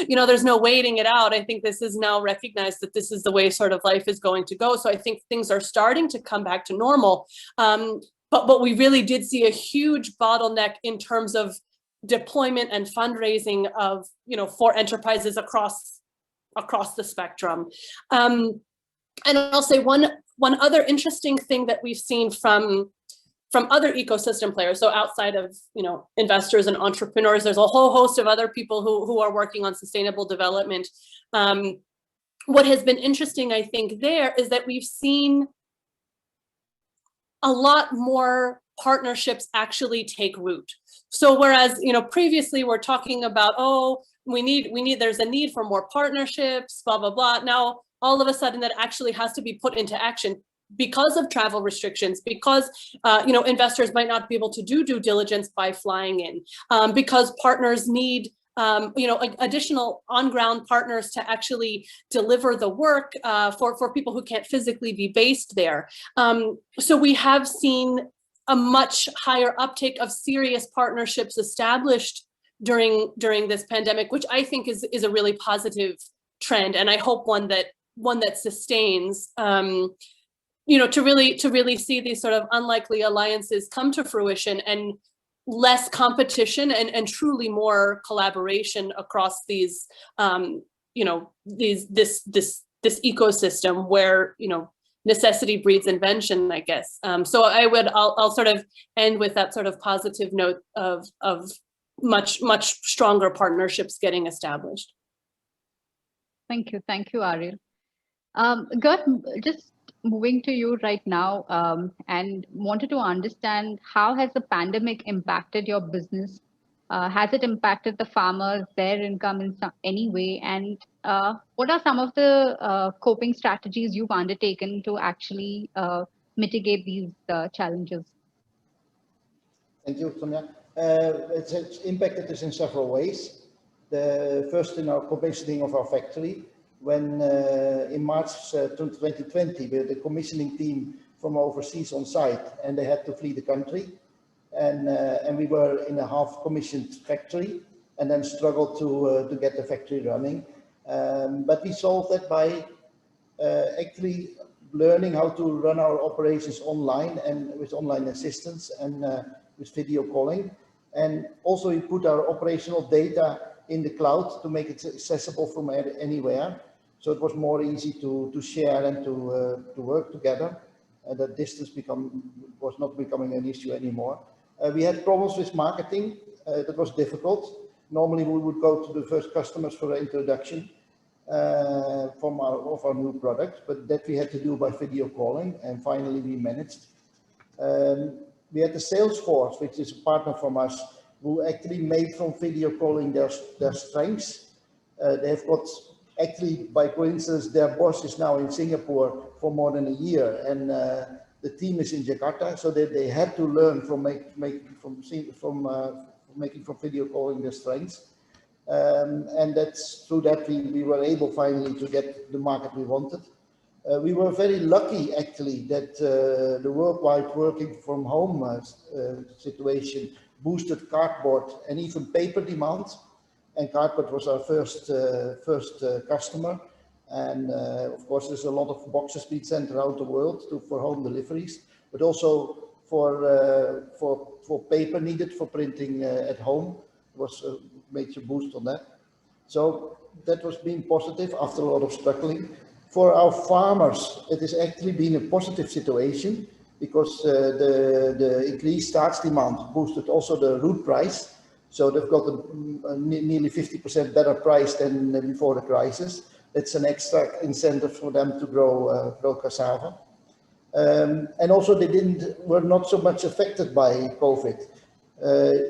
there's no waiting it out. I think this is now recognized that this is the way sort of life is going to go. So I think things are starting to come back to normal. But we really did see a huge bottleneck in terms of deployment and fundraising of, for enterprises across the spectrum. And I'll say one other interesting thing that we've seen from other ecosystem players, so outside of investors and entrepreneurs, there's a whole host of other people who are working on sustainable development. What has been interesting, I think, there is that we've seen a lot more partnerships actually take root. So whereas previously we're talking about, oh, there's a need for more partnerships, blah blah blah. Now all of a sudden that actually has to be put into action because of travel restrictions, because investors might not be able to do due diligence by flying in, because partners need additional on-ground partners to actually deliver the work for people who can't physically be based there. So we have seen a much higher uptake of serious partnerships established during this pandemic, which I think is a really positive trend, and I hope one that sustains. To really see these sort of unlikely alliances come to fruition, and less competition and truly more collaboration across these this ecosystem where necessity breeds invention, I guess. So I'll sort of end with that sort of positive note of much stronger partnerships getting established. Thank you, Ariel. Gert, just moving to you right now, and wanted to understand, how has the pandemic impacted your business? Has it impacted the farmers, their income in any way? And what are some of the coping strategies you've undertaken to actually mitigate these challenges? Thank you, Sonia. It's impacted us in several ways. The first, in our commissioning of our factory, when in March 2020, we had a commissioning team from overseas on site, and they had to flee the country. And we were in a half-commissioned factory, and then struggled to get the factory running. But we solved that by actually learning how to run our operations online, and with online assistance, and with video calling. And also we put our operational data in the cloud to make it accessible from anywhere. So it was more easy to share and to work together. That distance was not becoming an issue anymore. We had problems with marketing. That was difficult. Normally we would go to the first customers for an introduction of our new product, but that we had to do by video calling, and finally we managed. We had the sales force, which is a partner from us, who actually made from video calling their strengths. They've got, actually by coincidence, their boss is now in Singapore for more than a year, and the team is in Jakarta, so they had to learn from making from video calling their strengths. And that's through that we were able finally to get the market we wanted. We were very lucky actually that the worldwide working from home situation boosted cardboard and even paper demand. And cardboard was our first customer. And of course, there's a lot of boxes being sent around the world for home deliveries, but also for paper needed for printing at home. It was a major boost on that. So that was being positive after a lot of struggling. For our farmers, it has actually been a positive situation because the increased starch demand boosted also the root price. So they've got a nearly 50% better price than before the crisis. It's an extra incentive for them to grow cassava. And also they were not so much affected by COVID.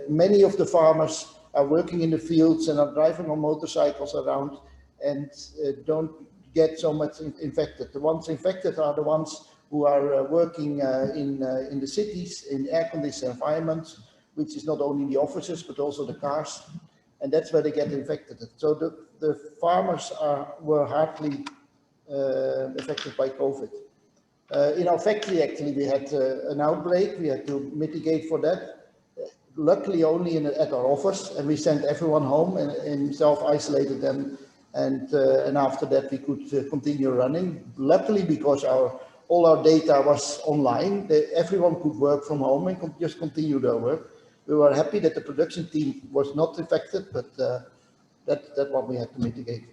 Many of the farmers are working in the fields and are driving on motorcycles around and don't get so much infected. The ones infected are the ones who are working in the cities, in air-conditioned environments, which is not only the offices, but also the cars. And that's where they get infected. So the farmers were hardly affected by COVID. In our factory, actually, we had an outbreak. We had to mitigate for that. Luckily, only at our office, and we sent everyone home and self-isolated them. And after that, we could continue running. Luckily, because all our data was online, everyone could work from home and could just continue their work. We were happy that the production team was not affected, but that's what we had to mitigate.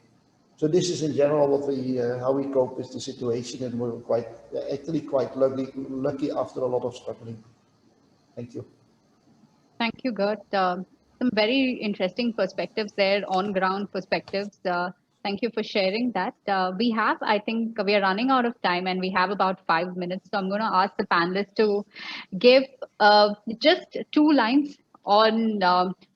So this is in general what how we cope with the situation, and we're actually quite lucky after a lot of struggling. Thank you. Thank you, Gert. Some very interesting perspectives there, on-ground perspectives. Thank you for sharing that. I think we are running out of time and we have about 5 minutes. So I'm going to ask the panelists to give just 2 lines on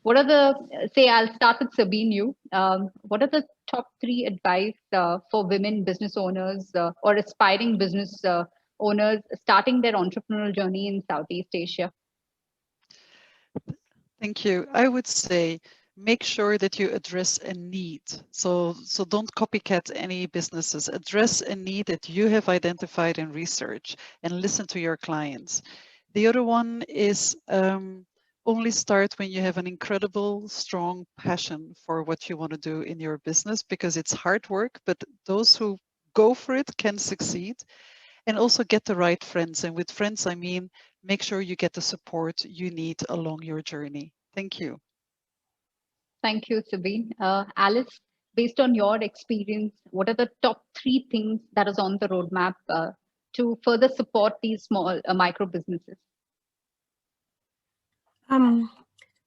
what are I'll start with Sabine, what are the top 3 advice for women business owners or aspiring business owners starting their entrepreneurial journey in Southeast Asia? Thank you. I would say make sure that you address a need. So don't copycat any businesses. Address a need that you have identified in research and listen to your clients. The other one is only start when you have an incredible, strong passion for what you want to do in your business, because it's hard work, but those who go for it can succeed. And also get the right friends. And with friends, I mean, make sure you get the support you need along your journey. Thank you. Thank you, Sabine. Alice, based on your experience, what are the top 3 things that is on the roadmap to further support these small micro businesses?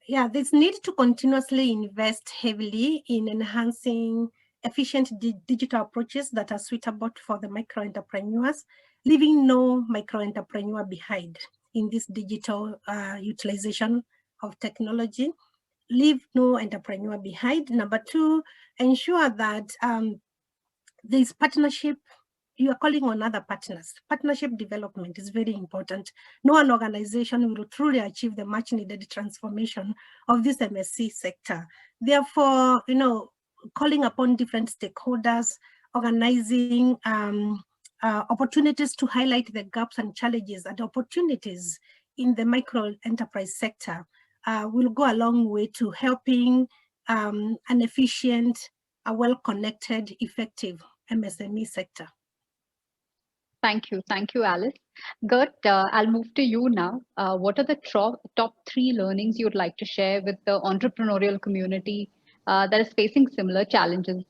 Yeah, there's need to continuously invest heavily in enhancing efficient digital approaches that are suitable for the micro entrepreneurs, leaving no micro entrepreneur behind in this digital utilization of technology. Leave no entrepreneur behind. Number 2, ensure that there's partnership. You are calling on other partners. Partnership development is very important. No one organization will truly achieve the much needed transformation of this MSC sector. Therefore, calling upon different stakeholders, organizing opportunities to highlight the gaps and challenges and opportunities in the micro enterprise sector will go a long way to helping an efficient, well-connected, effective MSME sector. Thank you, Alice. Gert, I'll move to you now. What are the top 3 learnings you'd like to share with the entrepreneurial community that is facing similar challenges?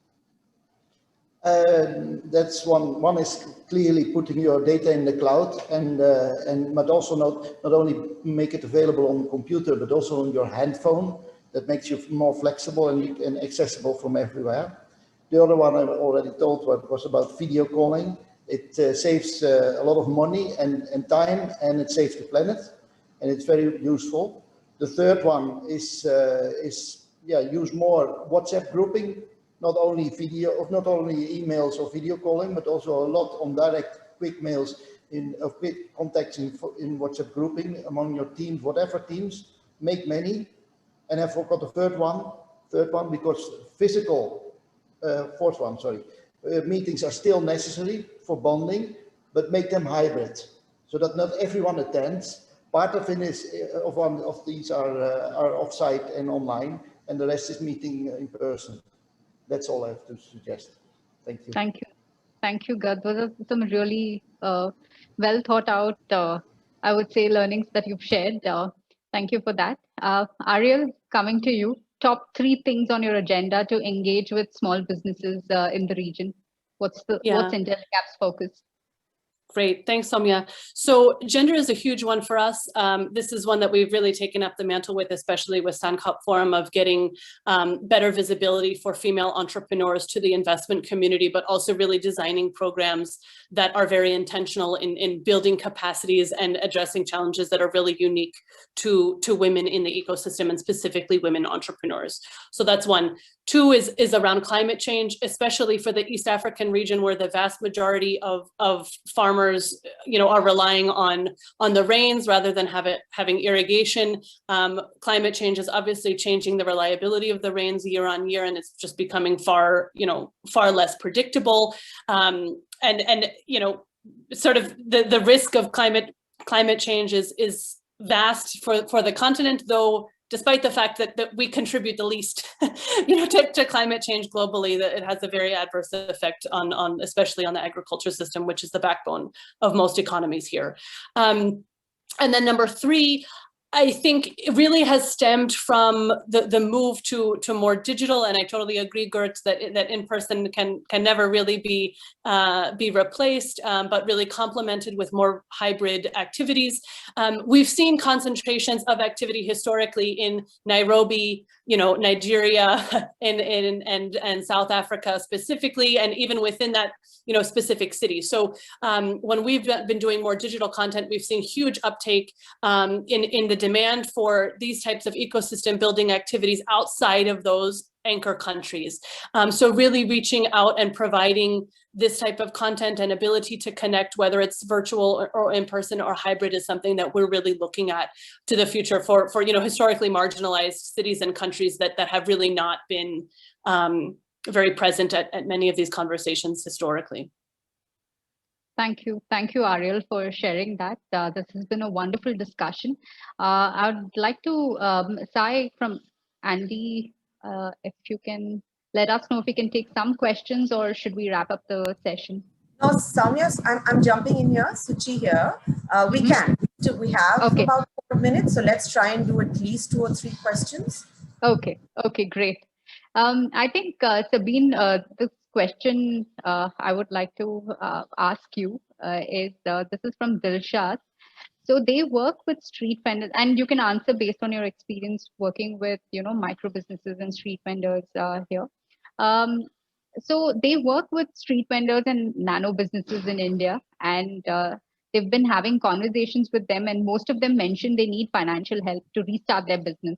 That's one. One is clearly putting your data in the cloud, but also not only make it available on the computer, but also on your handphone. That makes you more flexible and accessible from everywhere. The other one I already told was about video calling. It saves a lot of money and time, and it saves the planet, and it's very useful. The third one is use more WhatsApp grouping. Not only emails or video calling, but also a lot on direct quick mails quick contacts in WhatsApp grouping among your teams, whatever teams, make many. And I forgot the third one because fourth one, sorry. Meetings are still necessary for bonding, but make them hybrid so that not everyone attends, Part of it is of one of these are offsite and online, and the rest is meeting in person. That's all I have to suggest. Thank you. Thank you. Thank you, Gad. Those are some really well thought out, I would say, learnings that you've shared. Thank you for that. Ariel, coming to you. Top 3 things on your agenda to engage with small businesses in the region. What's Intellecap's focus? Great, thanks, Soumya. So gender is a huge one for us. This is one that we've really taken up the mantle with, especially with Sankop Forum, of getting better visibility for female entrepreneurs to the investment community, but also really designing programs that are very intentional in building capacities and addressing challenges that are really unique to women in the ecosystem, and specifically women entrepreneurs. So that's one. 2 is around climate change, especially for the East African region, where the vast majority of farmers, are relying on the rains rather than having irrigation. Climate change is obviously changing the reliability of the rains year on year, and it's just becoming far less predictable. And sort of the risk of climate change is vast for the continent, though. Despite the fact that we contribute the least, to climate change globally, that it has a very adverse effect on especially on the agriculture system, which is the backbone of most economies here. And then number 3, I think it really has stemmed from the move to more digital, and I totally agree, Gert, that in person can never really be replaced, but really complemented with more hybrid activities. We've seen concentrations of activity historically in Nairobi, Nigeria, and South Africa specifically, and even within that, specific city. So when we've been doing more digital content, we've seen huge uptake in the demand for these types of ecosystem building activities outside of those anchor countries. So really reaching out and providing this type of content and ability to connect, whether it's virtual or in person or hybrid, is something that we're really looking at to the future for historically marginalized cities and countries that have really not been very present at many of these conversations historically. Thank you, Ariel, for sharing that. This has been a wonderful discussion. I would like to, Sai from ANDE, if you can let us know if we can take some questions, or should we wrap up the session? No, Soumya, I'm jumping in here. Suchi here. We can. We have about 4 minutes, so let's try and do at least 2 or 3 questions. Okay, great. I think, Sabine, this question I would like to ask you is, this is from Dilshad. So they work with street vendors, and you can answer based on your experience working with, micro businesses and street vendors here. So they work with street vendors and nano businesses in India, and they've been having conversations with them, and most of them mentioned they need financial help to restart their business.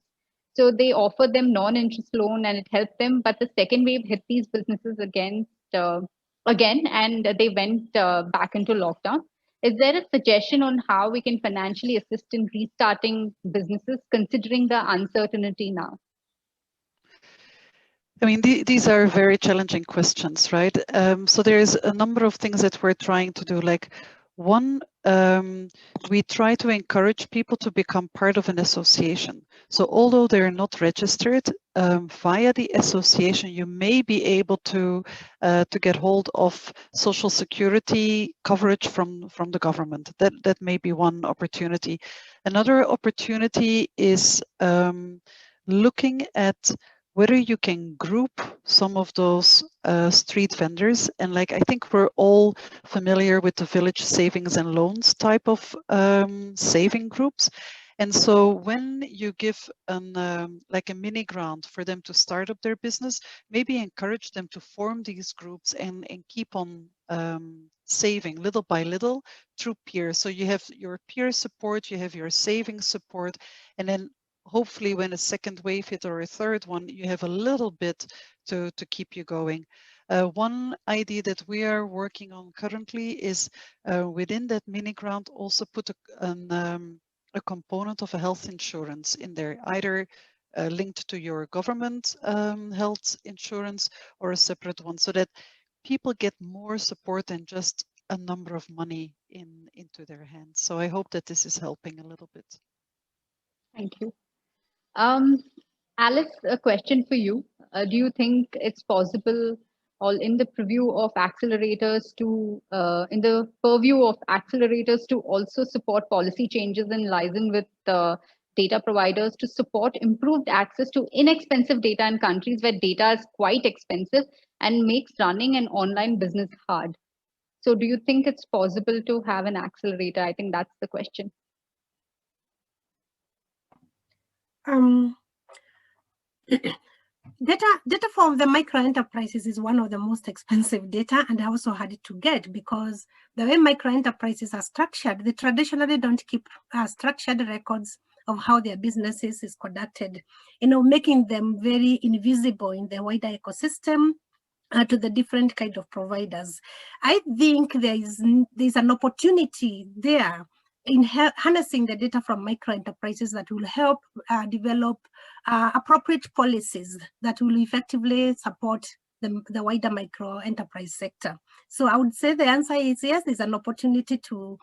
So they offered them non-interest loan, and it helped them. But the second wave hit these businesses again, and they went back into lockdown. Is there a suggestion on how we can financially assist in restarting businesses, considering the uncertainty now? I mean, these are very challenging questions, right? So there's a number of things that we're trying to do. Like, one, we try to encourage people to become part of an association. So although they're not registered, via the association, you may be able to get hold of social security coverage from the government. That may be one opportunity. Another opportunity is looking at whether you can group some of those street vendors. And like, I think we're all familiar with the village savings and loans type of saving groups. And so when you give like a mini grant for them to start up their business, maybe encourage them to form these groups and keep on saving little by little through peers. So you have your peer support, you have your saving support, and then hopefully when a second wave hit or a third one, you have a little bit to keep you going. One idea that we are working on currently is within that mini grant also put a component of a health insurance in there, either linked to your government health insurance or a separate one, so that people get more support than just a number of money into their hands. So I hope that this is helping a little bit. Thank you. Alice, a question for you. Do you think it's possible, or in the purview of accelerators to also support policy changes in liaison with data providers to support improved access to inexpensive data in countries where data is quite expensive and makes running an online business hard? So do you think it's possible to have an accelerator? I think that's the question. Data for the micro enterprises is one of the most expensive data, and also hard to get, because the way micro enterprises are structured, they traditionally don't keep structured records of how their businesses is conducted, making them very invisible in the wider ecosystem to the different kind of providers. I think there's an opportunity there in harnessing the data from micro enterprises that will help develop appropriate policies that will effectively support the wider micro enterprise sector. So I would say the answer is yes, there's an opportunity to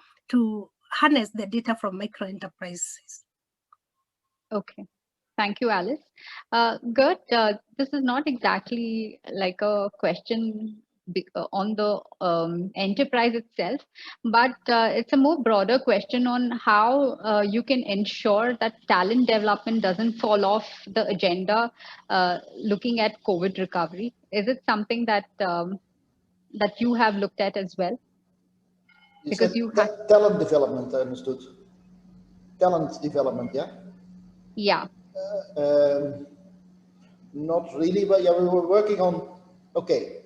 harness the data from micro enterprises. Okay. Thank you, Alice. Gert, this is not exactly like a question on the enterprise itself, but it's a more broader question on how you can ensure that talent development doesn't fall off the agenda looking at COVID recovery. Is it something that that you have looked at as well? Because you have talent development, I understood. Talent development, yeah? Yeah. Not really, but yeah, we were working on, okay,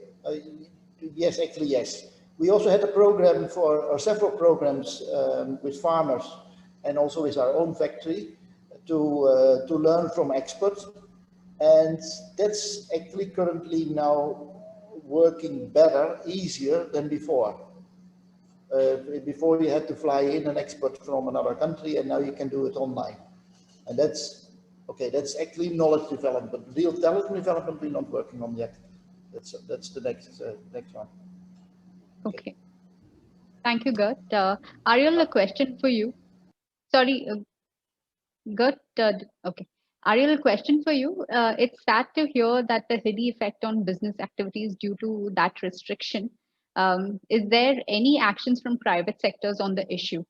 yes, actually, yes. We also had a program or several programs with farmers and also with our own factory to learn from experts. And that's actually currently now working better, easier than before. Before you had to fly in an expert from another country, and now you can do it online. And that's, okay, that's actually knowledge development, but real talent development we're not working on yet. That's the next one. Okay. Thank you, Gert. Ariel, a question for you. Sorry, Gert. Okay. Ariel, a question for you. It's sad to hear that the heady effect on business activities due to that restriction. Is there any actions from private sectors on the issue?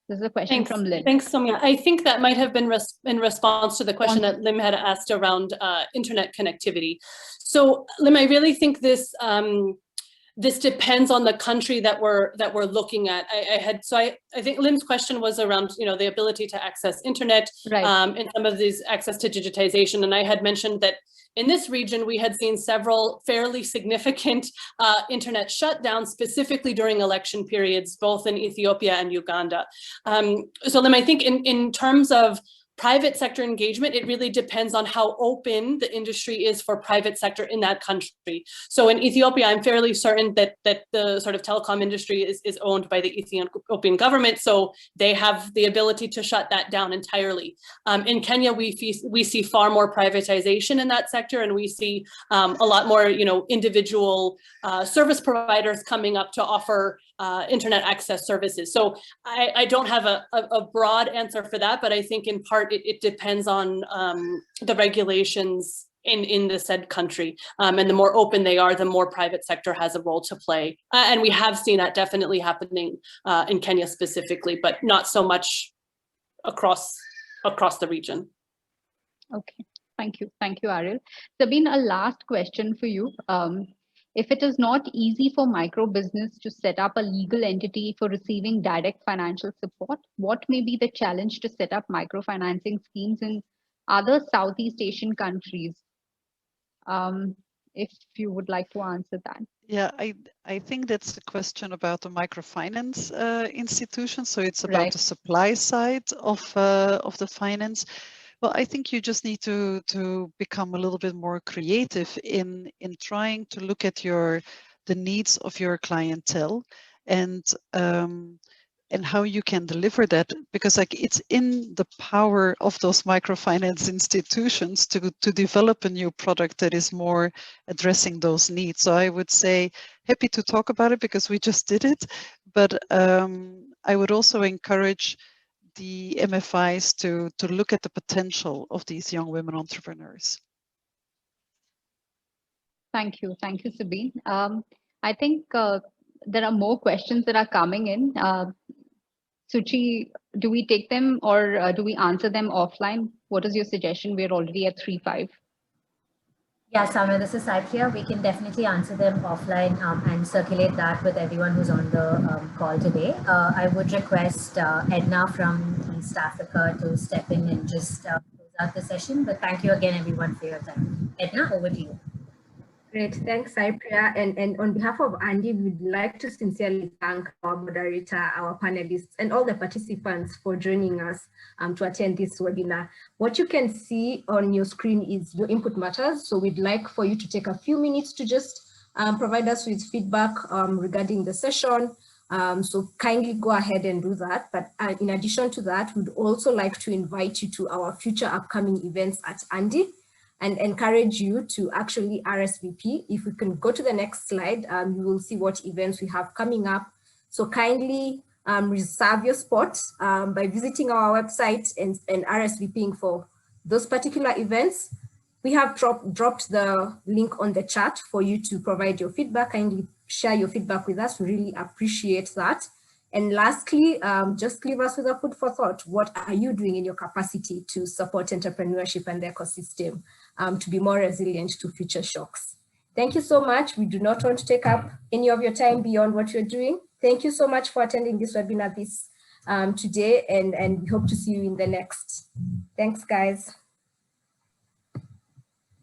This is a question from Lim. Thanks, Soumya. I think that might have been in response to the question that Lim had asked around internet connectivity. So, Lim, I really think this this depends on the country that we're looking at. I think Lim's question was around the ability to access internet, right, and some of these access to digitization. And I had mentioned that in this region, we had seen several fairly significant internet shutdowns, specifically during election periods, both in Ethiopia and Uganda. So Lim, I think in terms of private sector engagement, it really depends on how open the industry is for private sector in that country. So in Ethiopia, I'm fairly certain that the sort of telecom industry is owned by the Ethiopian government, so they have the ability to shut that down entirely. In Kenya, we see far more privatization in that sector, and we see a lot more individual service providers coming up to offer internet access services. So I don't have a broad answer for that, but I think in part it depends on the regulations in the said country. And the more open they are, the more private sector has a role to play. And we have seen that definitely happening in Kenya specifically, but not so much across the region. Okay, thank you. Thank you, Ariel. Sabine, a last question for you. If it is not easy for micro business to set up a legal entity for receiving direct financial support, what may be the challenge to set up microfinancing schemes in other Southeast Asian countries? If you would like to answer that. Yeah, I think that's the question about the microfinance institution. So it's about right, the supply side of the finance. Well, I think you just need to become a little bit more creative in trying to look at the needs of your clientele and and how you can deliver that, because like it's in the power of those microfinance institutions to develop a new product that is more addressing those needs. So I would say happy to talk about it because we just did it, but I would also encourage the MFIs to look at the potential of these young women entrepreneurs. Thank you, Sabine. I think there are more questions that are coming in. Suchi, do we take them or do we answer them offline? What is your suggestion? We're already at 3:05. Yeah, Samya, this is Saipria. We can definitely answer them offline and circulate that with everyone who's on the call today. I would request Edna from East Africa to step in and just close out the session. But thank you again, everyone, for your time. Edna, over to you. Great, thanks, Cypria. And on behalf of ANDE, we'd like to sincerely thank our moderator, our panelists, and all the participants for joining us to attend this webinar. What you can see on your screen is your input matters. So we'd like for you to take a few minutes to just provide us with feedback regarding the session. So kindly go ahead and do that. But in addition to that, we'd also like to invite you to our future upcoming events at ANDE, and encourage you to actually RSVP. If we can go to the next slide, you will see what events we have coming up. So kindly reserve your spot by visiting our website and RSVPing for those particular events. We have dropped the link on the chat for you to provide your feedback. Kindly share your feedback with us. We really appreciate that. And lastly, just leave us with a food for thought. What are you doing in your capacity to support entrepreneurship and the ecosystem to be more resilient to future shocks? Thank you so much. We do not want to take up any of your time beyond what you're doing. Thank you so much for attending this webinar today, and we hope to see you in the next. Thanks, guys.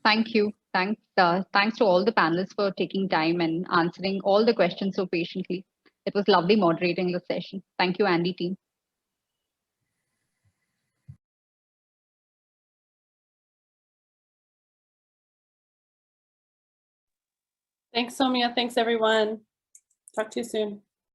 Thank you. Thanks to all the panelists for taking time and answering all the questions so patiently. It was lovely moderating the session. Thank you, ANDE team. Thanks, Soumya. Thanks, everyone. Talk to you soon.